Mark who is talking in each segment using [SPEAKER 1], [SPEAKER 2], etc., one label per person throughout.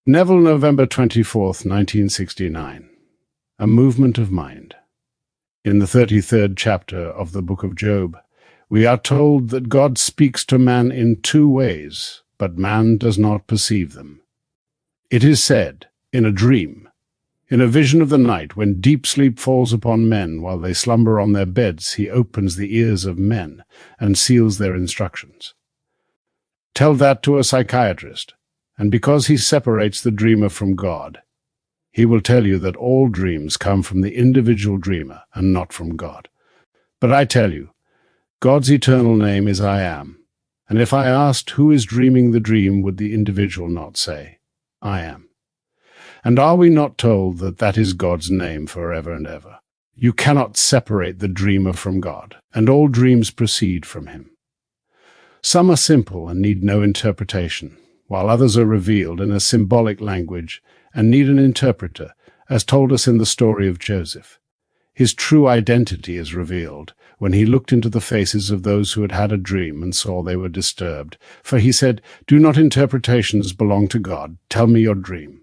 [SPEAKER 1] Neville, November 24th, 1969. A Movement of Mind. In the 33rd chapter of the book of Job, we are told that God speaks to man in two ways, but man does not perceive them. It is said, in a dream, in a vision of the night, when deep sleep falls upon men while they slumber on their beds, he opens the ears of men and seals their instructions. Tell that to a psychiatrist, and because he separates the dreamer from God, he will tell you that all dreams come from the individual dreamer and not from God. But I tell you, God's eternal name is I Am, and if I asked who is dreaming the dream, would the individual not say, I am? And are we not told that that is God's name forever and ever? You cannot separate the dreamer from God, and all dreams proceed from him. Some are simple and need no interpretation, while others are revealed in a symbolic language and need an interpreter, as told us in the story of Joseph. His true identity is revealed when he looked into the faces of those who had had a dream and saw they were disturbed. For he said, "Do not interpretations belong to God? Tell me your dream."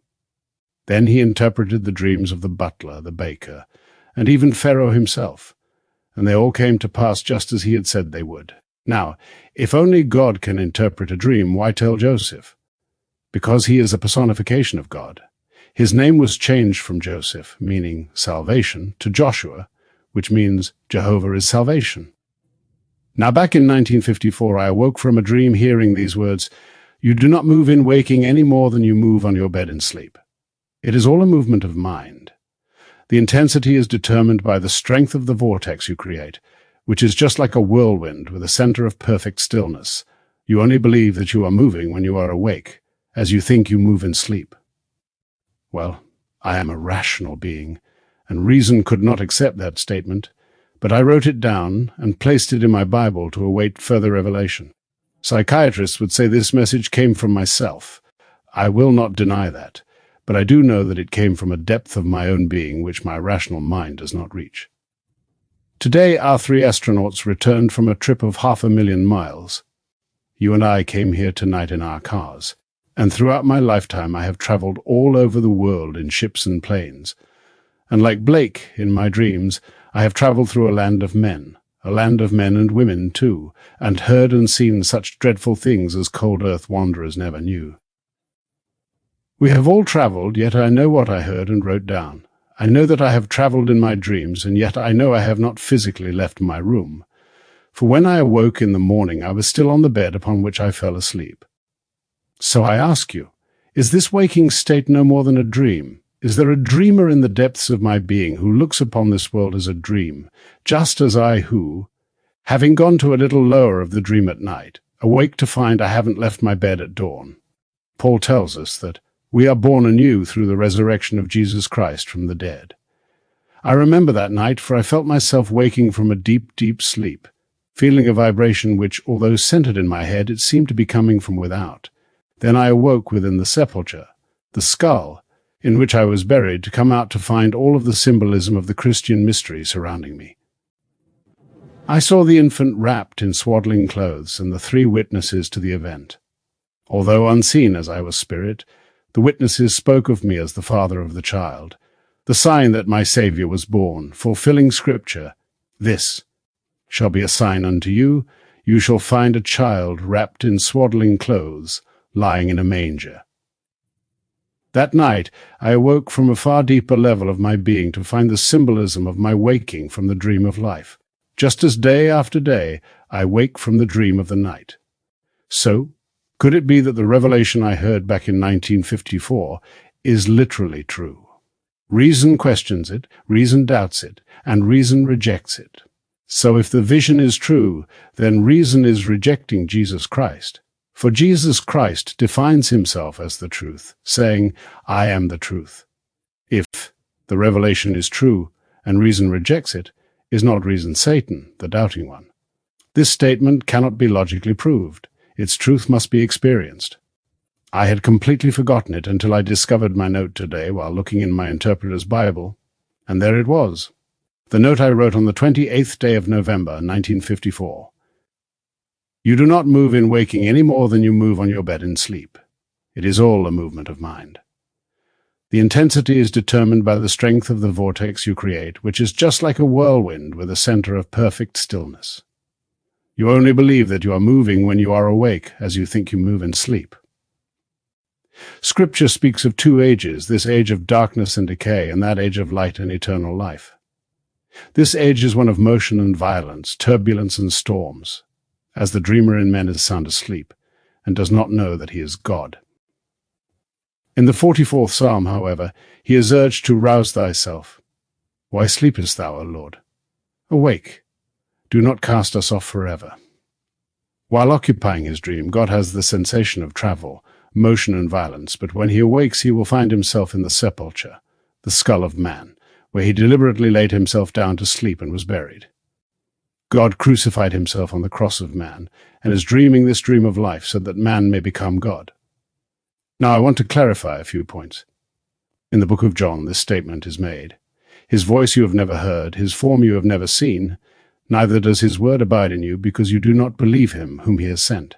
[SPEAKER 1] Then he interpreted the dreams of the butler, the baker, and even Pharaoh himself, and they all came to pass just as he had said they would. Now, if only God can interpret a dream, why tell Joseph? Because he is a personification of God. His name was changed from Joseph, meaning salvation, to Joshua, which means Jehovah is salvation. Now back in 1954, I awoke from a dream hearing these words, "You do not move in waking any more than you move on your bed in sleep." It is all a movement of mind. The intensity is determined by the strength of the vortex you create, which is just like a whirlwind with a center of perfect stillness. You only believe that you are moving when you are awake, as you think you move in sleep. Well, I am a rational being, and reason could not accept that statement, but I wrote it down and placed it in my Bible to await further revelation. Psychiatrists would say this message came from myself. I will not deny that, but I do know that it came from a depth of my own being which my rational mind does not reach. Today, our 3 astronauts returned from a trip of 500,000 miles. You and I came here tonight in our cars, and throughout my lifetime I have traveled all over the world in ships and planes. And like Blake in my dreams, I have traveled through a land of men and women too, and heard and seen such dreadful things as cold earth wanderers never knew. We have all traveled, yet I know what I heard and wrote down. I know that I have traveled in my dreams, and yet I know I have not physically left my room. For when I awoke in the morning, I was still on the bed upon which I fell asleep. So I ask you, is this waking state no more than a dream? Is there a dreamer in the depths of my being who looks upon this world as a dream, just as I who, having gone to a little lower of the dream at night, awake to find I haven't left my bed at dawn? Paul tells us that we are born anew through the resurrection of Jesus Christ from the dead. I remember that night, for I felt myself waking from a deep, deep sleep, feeling a vibration which, although centered in my head, it seemed to be coming from without. Then I awoke within the sepulchre, the skull, in which I was buried, to come out to find all of the symbolism of the Christian mystery surrounding me. I saw the infant wrapped in swaddling clothes and the 3 witnesses to the event. Although unseen as I was spirit, the witnesses spoke of me as the father of the child, the sign that my Saviour was born, fulfilling Scripture. "This shall be a sign unto you, you shall find a child wrapped in swaddling clothes, lying in a manger." That night I awoke from a far deeper level of my being to find the symbolism of my waking from the dream of life, just as day after day I wake from the dream of the night. So, could it be that the revelation I heard back in 1954 is literally true? Reason questions it, reason doubts it, and reason rejects it. So if the vision is true, then reason is rejecting Jesus Christ. For Jesus Christ defines himself as the truth, saying, "I am the truth." If the revelation is true and reason rejects it, is not reason Satan, the doubting one? This statement cannot be logically proved. Its truth must be experienced. I had completely forgotten it until I discovered my note today while looking in my interpreter's Bible, and there it was. The note I wrote on the 28th day of November, 1954. You do not move in waking any more than you move on your bed in sleep. It is all a movement of mind. The intensity is determined by the strength of the vortex you create, which is just like a whirlwind with a center of perfect stillness. You only believe that you are moving when you are awake, as you think you move in sleep. Scripture speaks of two ages, this age of darkness and decay, and that age of light and eternal life. This age is one of motion and violence, turbulence and storms, as the dreamer in men is sound asleep, and does not know that he is God. In the 44th Psalm, however, he is urged to rouse thyself. Why sleepest thou, O Lord? Awake, do not cast us off forever. While occupying his dream, God has the sensation of travel, motion and violence, but when he awakes he will find himself in the sepulchre, the skull of man, where he deliberately laid himself down to sleep and was buried. God crucified himself on the cross of man, and is dreaming this dream of life so that man may become God. Now I want to clarify a few points. In the book of John, this statement is made. His voice you have never heard, his form you have never seen, neither does his word abide in you, because you do not believe him whom he has sent.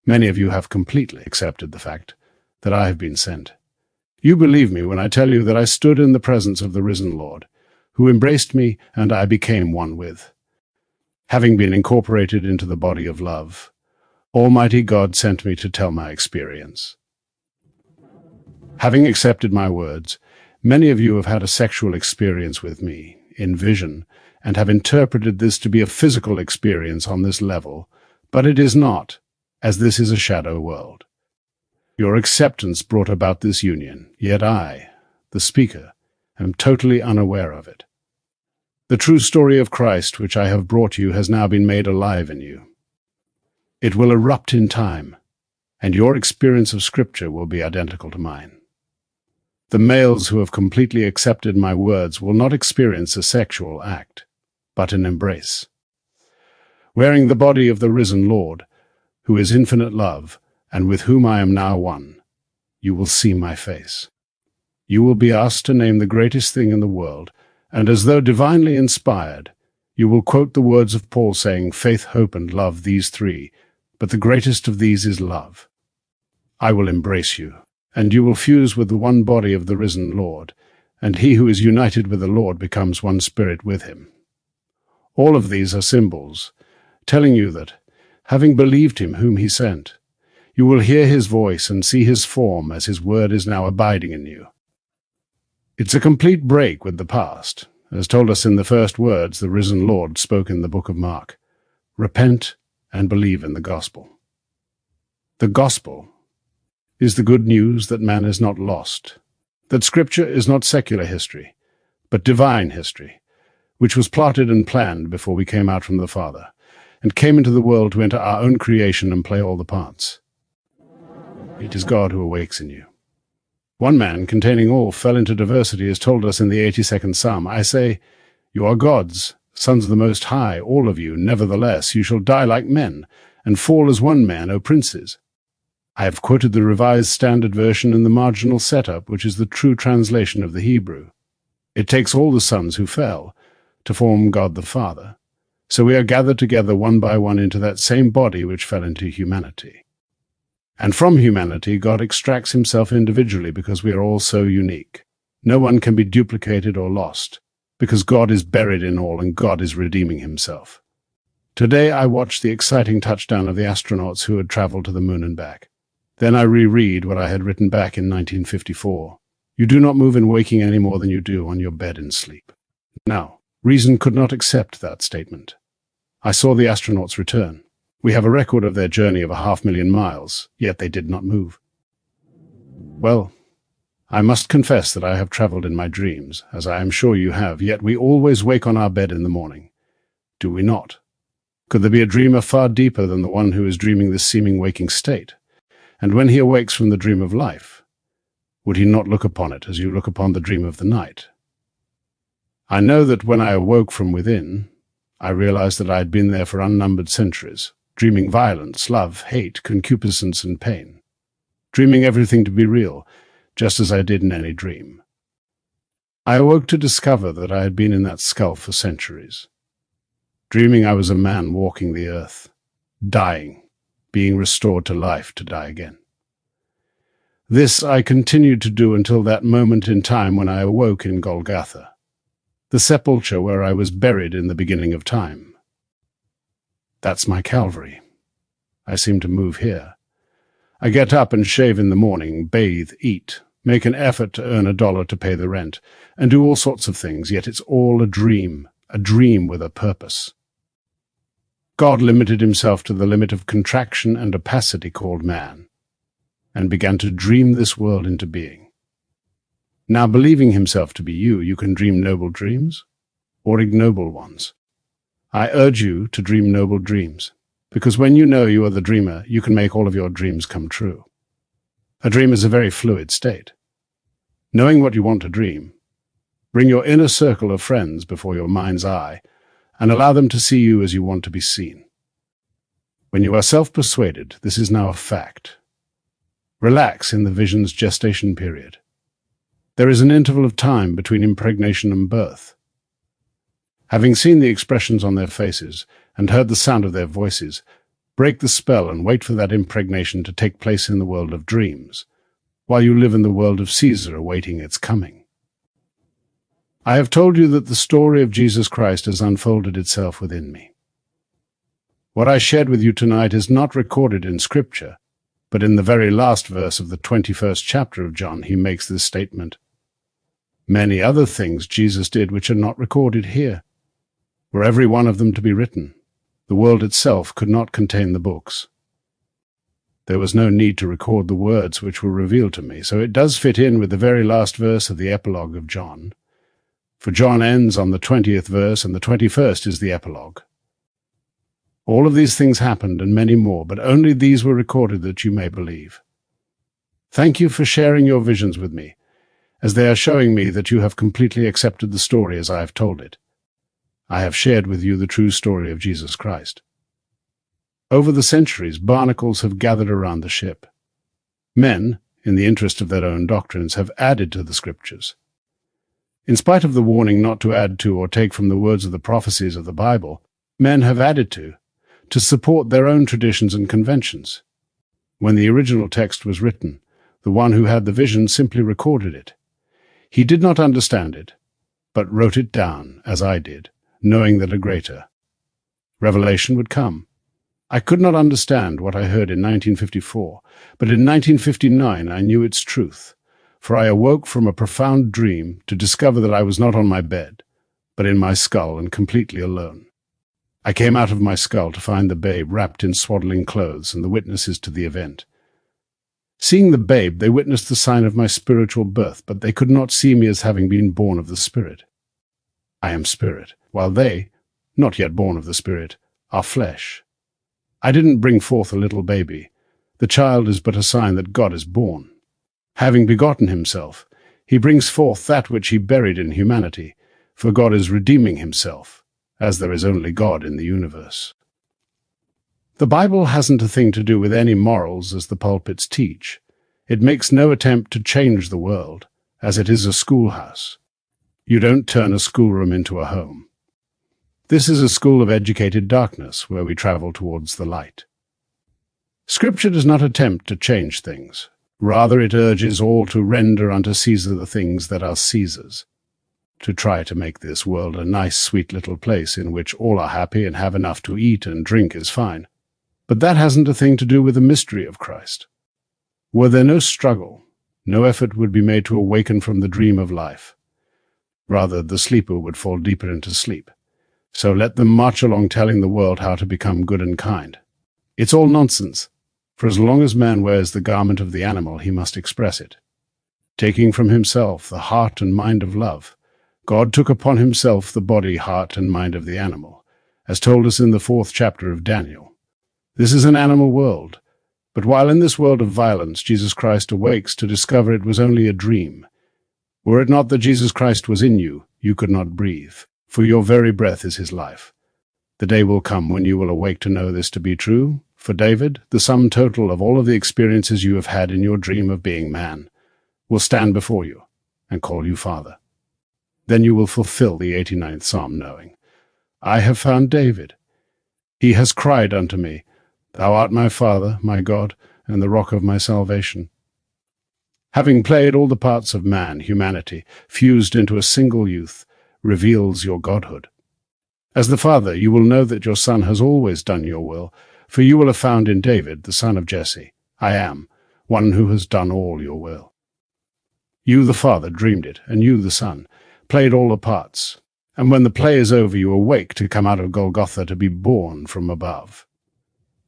[SPEAKER 1] Many of you have completely accepted the fact that I have been sent. You believe me when I tell you that I stood in the presence of the risen Lord, who embraced me and I became one with. Having been incorporated into the body of love, Almighty God sent me to tell my experience. Having accepted my words, many of you have had a sexual experience with me, in vision, and have interpreted this to be a physical experience on this level, but it is not, as this is a shadow world. Your acceptance brought about this union, yet I, the speaker, am totally unaware of it. The true story of Christ which I have brought you has now been made alive in you. It will erupt in time, and your experience of Scripture will be identical to mine. The males who have completely accepted my words will not experience a sexual act, but an embrace. Wearing the body of the risen Lord, who is infinite love, and with whom I am now one, you will see my face. You will be asked to name the greatest thing in the world, and as though divinely inspired, you will quote the words of Paul saying, faith, hope, and love, these three, but the greatest of these is love. I will embrace you, and you will fuse with the one body of the risen Lord, and he who is united with the Lord becomes one spirit with him. All of these are symbols, telling you that, having believed him whom he sent, you will hear his voice and see his form as his word is now abiding in you. It's a complete break with the past, as told us in the first words the risen Lord spoke in the book of Mark. Repent and believe in the gospel. The gospel is the good news that man is not lost, that Scripture is not secular history, but divine history, which was plotted and planned before we came out from the Father, and came into the world to enter our own creation and play all the parts. It is God who awakes in you. One man, containing all, fell into diversity, as told us in the 82nd Psalm. I say, you are gods, sons of the Most High, all of you. Nevertheless, you shall die like men, and fall as one man, O princes. I have quoted the Revised Standard Version in the marginal setup, which is the true translation of the Hebrew. It takes all the sons who fell to form God the Father. So we are gathered together one by one into that same body which fell into humanity. And from humanity, God extracts himself individually because we are all so unique. No one can be duplicated or lost, because God is buried in all and God is redeeming himself. Today I watched the exciting touchdown of the astronauts who had traveled to the moon and back. Then I reread what I had written back in 1954. You do not move in waking any more than you do on your bed in sleep. Now, reason could not accept that statement. I saw the astronauts return. We have a record of their journey of 500,000 miles, yet they did not move. Well, I must confess that I have traveled in my dreams, as I am sure you have, yet we always wake on our bed in the morning. Do we not? Could there be a dreamer far deeper than the one who is dreaming this seeming waking state? And when he awakes from the dream of life, would he not look upon it as you look upon the dream of the night? I know that when I awoke from within, I realized that I had been there for unnumbered centuries, dreaming violence, love, hate, concupiscence, and pain, dreaming everything to be real, just as I did in any dream. I awoke to discover that I had been in that skull for centuries, dreaming I was a man walking the earth, dying, being restored to life to die again. This I continued to do until that moment in time when I awoke in Golgotha, the sepulchre where I was buried in the beginning of time. That's my Calvary. I seem to move here. I get up and shave in the morning, bathe, eat, make an effort to earn $1 to pay the rent, and do all sorts of things, yet it's all a dream with a purpose. God limited himself to the limit of contraction and opacity called man, and began to dream this world into being. Now, believing himself to be you, you can dream noble dreams or ignoble ones. I urge you to dream noble dreams, because when you know you are the dreamer, you can make all of your dreams come true. A dream is a very fluid state. Knowing what you want to dream, bring your inner circle of friends before your mind's eye and allow them to see you as you want to be seen. When you are self-persuaded, this is now a fact. Relax in the vision's gestation period. There is an interval of time between impregnation and birth. Having seen the expressions on their faces and heard the sound of their voices, break the spell and wait for that impregnation to take place in the world of dreams, while you live in the world of Caesar awaiting its coming. I have told you that the story of Jesus Christ has unfolded itself within me. What I shared with you tonight is not recorded in Scripture, but in the very last verse of the 21st chapter of John, he makes this statement. Many other things Jesus did which are not recorded here. Were every one of them to be written, the world itself could not contain the books. There was no need to record the words which were revealed to me, so it does fit in with the very last verse of the epilogue of John. For John ends on the 20th verse, and the 21st is the epilogue. All of these things happened, and many more, but only these were recorded that you may believe. Thank you for sharing your visions with me, as they are showing me that you have completely accepted the story as I have told it. I have shared with you the true story of Jesus Christ. Over the centuries, barnacles have gathered around the ship. Men, in the interest of their own doctrines, have added to the Scriptures. In spite of the warning not to add to or take from the words of the prophecies of the Bible, men have added to support their own traditions and conventions. When the original text was written, the one who had the vision simply recorded it. He did not understand it, but wrote it down, as I did, knowing that a greater revelation would come. I could not understand what I heard in 1954, but in 1959 I knew its truth, for I awoke from a profound dream to discover that I was not on my bed, but in my skull and completely alone. I came out of my skull to find the babe wrapped in swaddling clothes and the witnesses to the event. Seeing the babe, they witnessed the sign of my spiritual birth, but they could not see me as having been born of the Spirit. I am Spirit, while they, not yet born of the Spirit, are flesh. I didn't bring forth a little baby. The child is but a sign that God is born. Having begotten himself, he brings forth that which he buried in humanity, for God is redeeming himself, as there is only God in the universe. The Bible hasn't a thing to do with any morals as the pulpits teach. It makes no attempt to change the world, as it is a schoolhouse. You don't turn a schoolroom into a home. This is a school of educated darkness where we travel towards the light. Scripture does not attempt to change things. Rather, it urges all to render unto Caesar the things that are Caesar's, to try to make this world a nice, sweet little place in which all are happy and have enough to eat and drink is fine. But that hasn't a thing to do with the mystery of Christ. Were there no struggle, no effort would be made to awaken from the dream of life. Rather, the sleeper would fall deeper into sleep. So let them march along telling the world how to become good and kind. It's all nonsense, for as long as man wears the garment of the animal, he must express it. Taking from himself the heart and mind of love, God took upon himself the body, heart, and mind of the animal, as told us in the 4th chapter of Daniel. This is an animal world, but while in this world of violence, Jesus Christ awakes to discover it was only a dream. Were it not that Jesus Christ was in you, you could not breathe, for your very breath is his life. The day will come when you will awake to know this to be true. For David, the sum total of all of the experiences you have had in your dream of being man will stand before you and call you Father. Then you will fulfill the 89th Psalm, knowing, I have found David. He has cried unto me, Thou art my Father, my God, and the rock of my salvation. Having played all the parts of man, humanity, fused into a single youth, reveals your godhood. As the Father, you will know that your Son has always done your will, for you will have found in David, the son of Jesse, I am, one who has done all your will. You, the Father, dreamed it, and you, the Son, played all the parts. And when the play is over, you awake to come out of Golgotha to be born from above.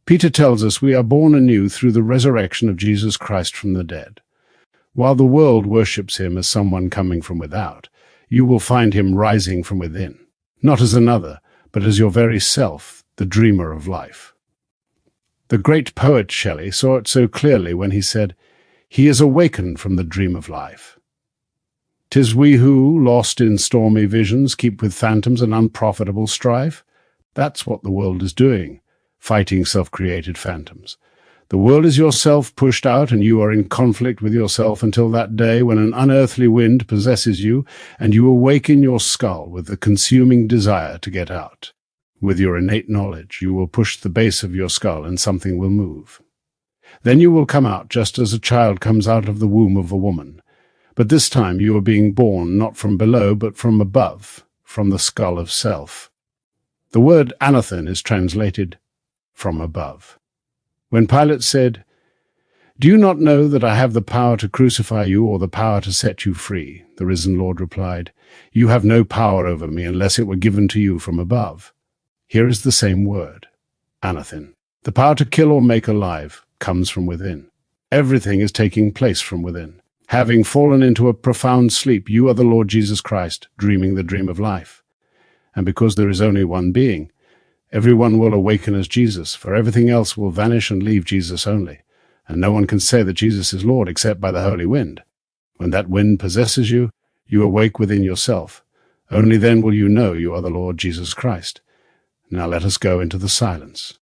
[SPEAKER 1] Peter tells us we are born anew through the resurrection of Jesus Christ from the dead. While the world worships him as someone coming from without, you will find him rising from within, not as another, but as your very self, the dreamer of life. The great poet Shelley saw it so clearly when he said, "He is awakened from the dream of life." 'Tis we who, lost in stormy visions, keep with phantoms an unprofitable strife. That's what the world is doing, fighting self-created phantoms. The world is yourself pushed out, and you are in conflict with yourself until that day when an unearthly wind possesses you, and you awaken your skull with the consuming desire to get out. With your innate knowledge, you will push the base of your skull, and something will move. Then you will come out just as a child comes out of the womb of a woman. But this time you are being born not from below, but from above, from the skull of self. The word anathen is translated from above. When Pilate said, "Do you not know that I have the power to crucify you or the power to set you free?" the risen Lord replied, "You have no power over me unless it were given to you from above." Here is the same word, anathen. The power to kill or make alive comes from within. Everything is taking place from within. Having fallen into a profound sleep, you are the Lord Jesus Christ, dreaming the dream of life. And because there is only one being, everyone will awaken as Jesus, for everything else will vanish and leave Jesus only. And no one can say that Jesus is Lord except by the holy wind. When that wind possesses you, you awake within yourself. Only then will you know you are the Lord Jesus Christ. Now let us go into the silence.